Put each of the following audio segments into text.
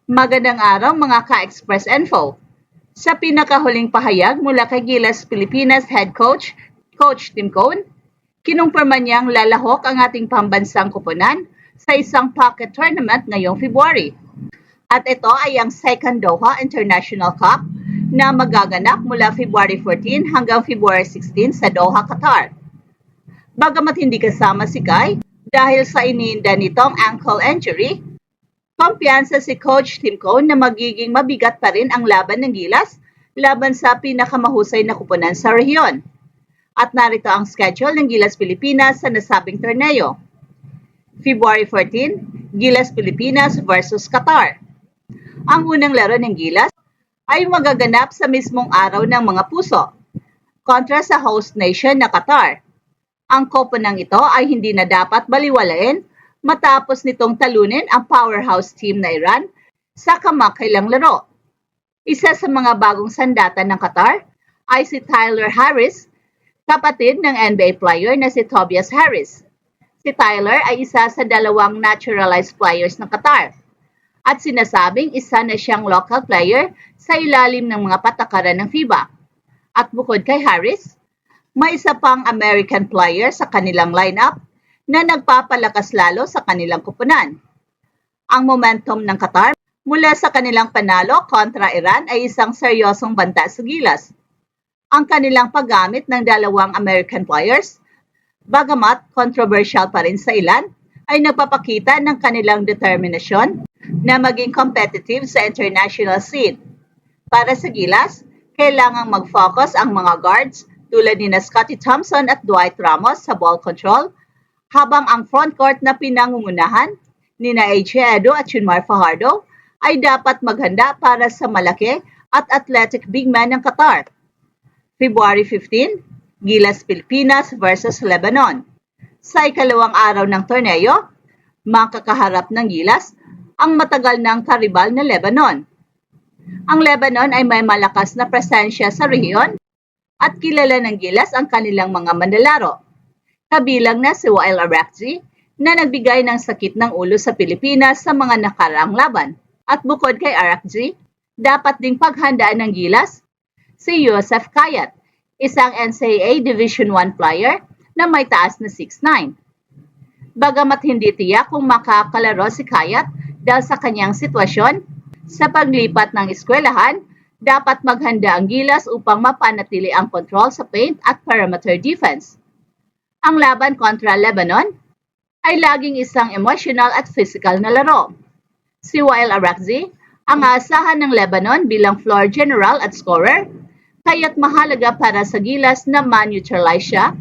Magandang araw mga ka-Express Info. Sa pinakahuling pahayag mula kay Gilas Pilipinas Head Coach, Coach Tim Cone, kinumpirma niyang lalahok ang ating pambansang kupunan sa isang pocket tournament ngayong February. At ito ay ang second Doha International Cup na magaganap mula February 14 hanggang February 16 sa Doha, Qatar. Bagamat hindi kasama si Kai dahil sa iniinda nitong ankle injury, kumpiyansa si Coach Tim Cone na magiging mabigat pa rin ang laban ng Gilas laban sa pinakamahusay na kupunan sa rehiyon. At narito ang schedule ng Gilas Pilipinas sa nasabing torneo. February 14, Gilas Pilipinas versus Qatar. Ang unang laro ng Gilas ay magaganap sa mismong araw ng mga puso kontra sa host nation na Qatar. Ang koponang ito ay hindi na dapat baliwalain matapos nitong talunin ang powerhouse team na Iran sa kamakailang laro. Isa sa mga bagong sandata ng Qatar ay si Tyler Harris, kapatid ng NBA player na si Tobias Harris. Si Tyler ay isa sa dalawang naturalized players ng Qatar at sinasabing isa na siyang local player sa ilalim ng mga patakaran ng FIBA. At bukod kay Harris, may isa pang American player sa kanilang lineup na nagpapalakas lalo sa kanilang kupunan. Ang momentum ng Qatar mula sa kanilang panalo kontra Iran ay isang seryosong banta sa Gilas. Ang kanilang paggamit ng dalawang American players, bagamat controversial pa rin sa ilan, ay nagpapakita ng kanilang determinasyon na maging competitive sa international scene. Para sa Gilas, kailangang mag-focus ang mga guards tulad ni Scottie Thompson at Dwight Ramos sa ball control, habang ang frontcourt na pinangungunahan ni A.J. Edo at Junmar Fajardo ay dapat maghanda para sa malaki at athletic big man ng Qatar. February 15, Gilas Pilipinas versus Lebanon. Sa ikalawang araw ng torneo, makakaharap ng Gilas ang matagal ng karibal na Lebanon. Ang Lebanon ay may malakas na presensya sa rehiyon at kilala ng Gilas ang kanilang mga manlalaro. Kabilang na si Wael Arakji na nagbigay ng sakit ng ulo sa Pilipinas sa mga nakaraang laban. At bukod kay Arakji, dapat ding paghandaan ng Gilas si Joseph Kayat, isang NCAA Division I player na may taas na 6'9". Bagamat hindi tiyak kung makakalaro si Kayat dahil sa kanyang sitwasyon, sa paglipat ng eskwelahan, dapat maghanda ang Gilas upang mapanatili ang control sa paint at perimeter defense. Ang laban kontra Lebanon ay laging isang emotional at physical na laro. Si Wael Arakji ang aasahan ng Lebanon bilang floor general at scorer, kaya't mahalaga para sa Gilas na ma-neutralize siya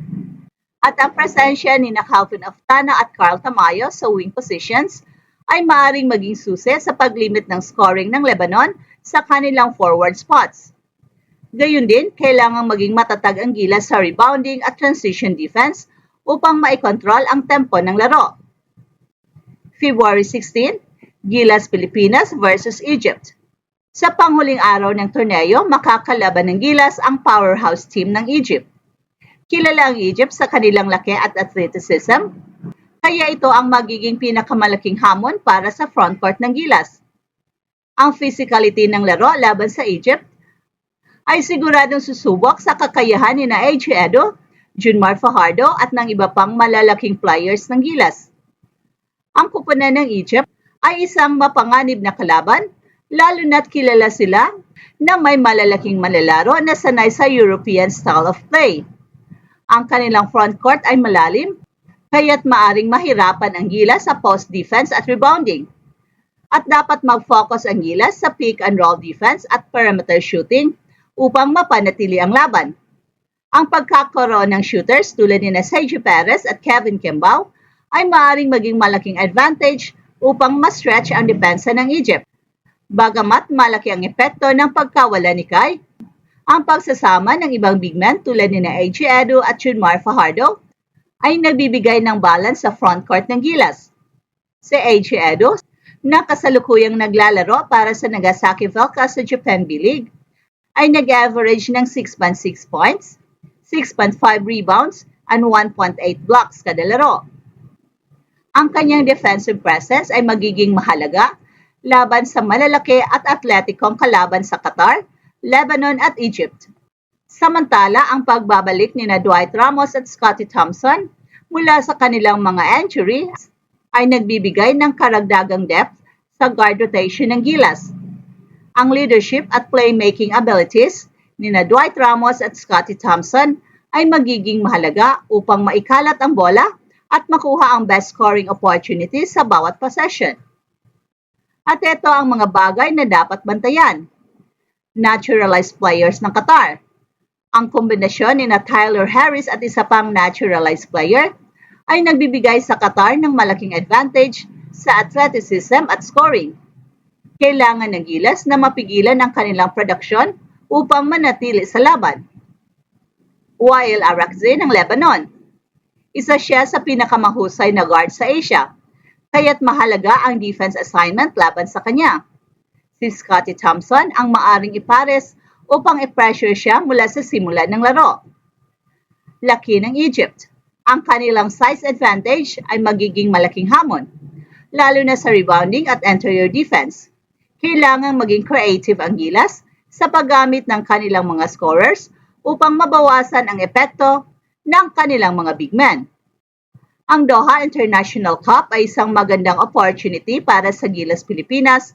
at ang presensya ni Calvin Aftana at Carl Tamayo sa wing positions ay maaaring maging susi sa paglimit ng scoring ng Lebanon sa kanilang forward spots. Gayun din, kailangang maging matatag ang Gilas sa rebounding at transition defense upang maikontrol ang tempo ng laro. February 16, Gilas Pilipinas versus Egypt. Sa panghuling araw ng torneo, makakalaban ng Gilas ang powerhouse team ng Egypt. Kilala ang Egypt sa kanilang laki at athleticism, kaya ito ang magiging pinakamalaking hamon para sa frontcourt ng Gilas. Ang physicality ng laro laban sa Egypt ay siguradong susubok sa kakayahan ni A.J. Edo, Junmar Fajardo at ng iba pang malalaking players ng Gilas. Ang kupunan ng Egypt ay isang mapanganib na kalaban, lalo na't kilala sila na may malalaking manlalaro na sanay sa European style of play. Ang kanilang frontcourt ay malalim, kaya't maaring mahirapan ang Gilas sa post defense at rebounding. At dapat mag-focus ang Gilas sa pick and roll defense at perimeter shooting upang mapanatili ang laban. Ang pagkakaroon ng shooters tulad ni Sergio Perez at Kevin Kembao ay maaaring maging malaking advantage upang ma-stretch ang depensa ng Egypt. Bagamat malaki ang epekto ng pagkawala ni Kai, ang pagsasama ng ibang big men tulad ni A.J. Edo at Junmar Fajardo ay nagbibigay ng balance sa frontcourt ng Gilas. Si A.J. Edo, na kasalukuyang naglalaro para sa Nagasaki Velka sa Japan B-League, ay nag-average ng 6.6 points, 6.5 rebounds, and 1.8 blocks kada laro. Ang kanyang defensive presence ay magiging mahalaga, laban sa malalaki at atletikong kalaban sa Qatar, Lebanon at Egypt. Samantala, ang pagbabalik ni Dwight Ramos at Scottie Thompson mula sa kanilang mga injury ay nagbibigay ng karagdagang depth sa guard rotation ng Gilas. Ang leadership at playmaking abilities ni Dwight Ramos at Scottie Thompson ay magiging mahalaga upang maikalat ang bola at makuha ang best scoring opportunities sa bawat possession. At ito ang mga bagay na dapat bantayan. Naturalized players ng Qatar. Ang kombinasyon ni Tyler Harris at isa pang naturalized player ay nagbibigay sa Qatar ng malaking advantage sa athleticism at scoring. Kailangan ng Gilas na mapigilan ang kanilang produksyon upang manatili sa laban. Wael Arakzeh ng Lebanon. Isa siya sa pinakamahusay na guard sa Asia, kaya't mahalaga ang defense assignment laban sa kanya. Si Scottie Thompson ang maaring ipares upang i-pressure siya mula sa simula ng laro. Laki ng Egypt. Ang kanilang size advantage ay magiging malaking hamon, lalo na sa rebounding at interior defense. Kailangang maging creative ang Gilas sa paggamit ng kanilang mga scorers upang mabawasan ang epekto ng kanilang mga big men. Ang Doha International Cup ay isang magandang opportunity para sa Gilas Pilipinas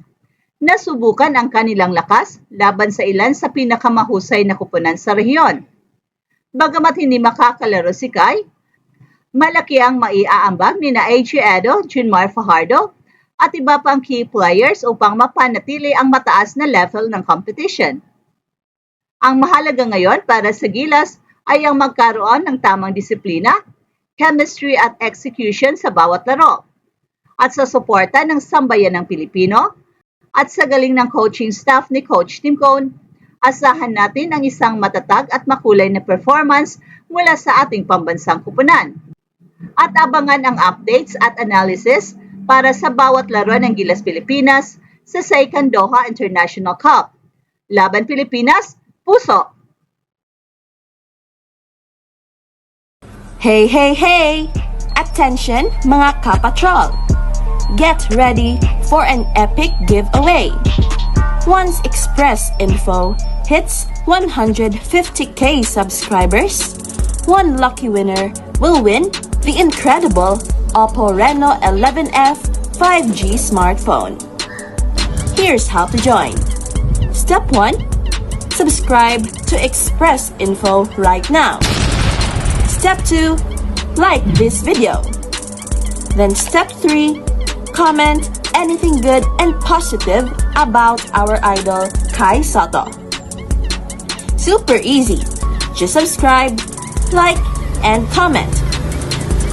na subukan ang kanilang lakas laban sa ilan sa pinakamahusay na kupunan sa rehiyon. Bagamat hindi makakalaro si Kai, malaki ang maiaambag ni AJ Edo, Junmar Fajardo at iba pang key players upang mapanatili ang mataas na level ng competition. Ang mahalaga ngayon para sa Gilas ay ang magkaroon ng tamang disiplina, chemistry at execution sa bawat laro. At sa suporta ng sambayan ng Pilipino at sa galing ng coaching staff ni Coach Tim Cone, asahan natin ang isang matatag at makulay na performance mula sa ating pambansang kupunan. At abangan ang updates at analysis para sa bawat laro ng Gilas Pilipinas sa Second Doha International Cup. Laban Pilipinas, puso! Hey, hey, hey! Attention mga kapatrol! Get ready for an epic giveaway! Once Express Info hits 150k subscribers, one lucky winner will win the incredible Oppo Reno 11F 5G smartphone. Here's how to join. Step 1. Subscribe to Express Info right now. Step 2. Like this video. Then step 3. Comment anything good and positive about our idol Kai Soto. Super easy. Just subscribe, like, and comment.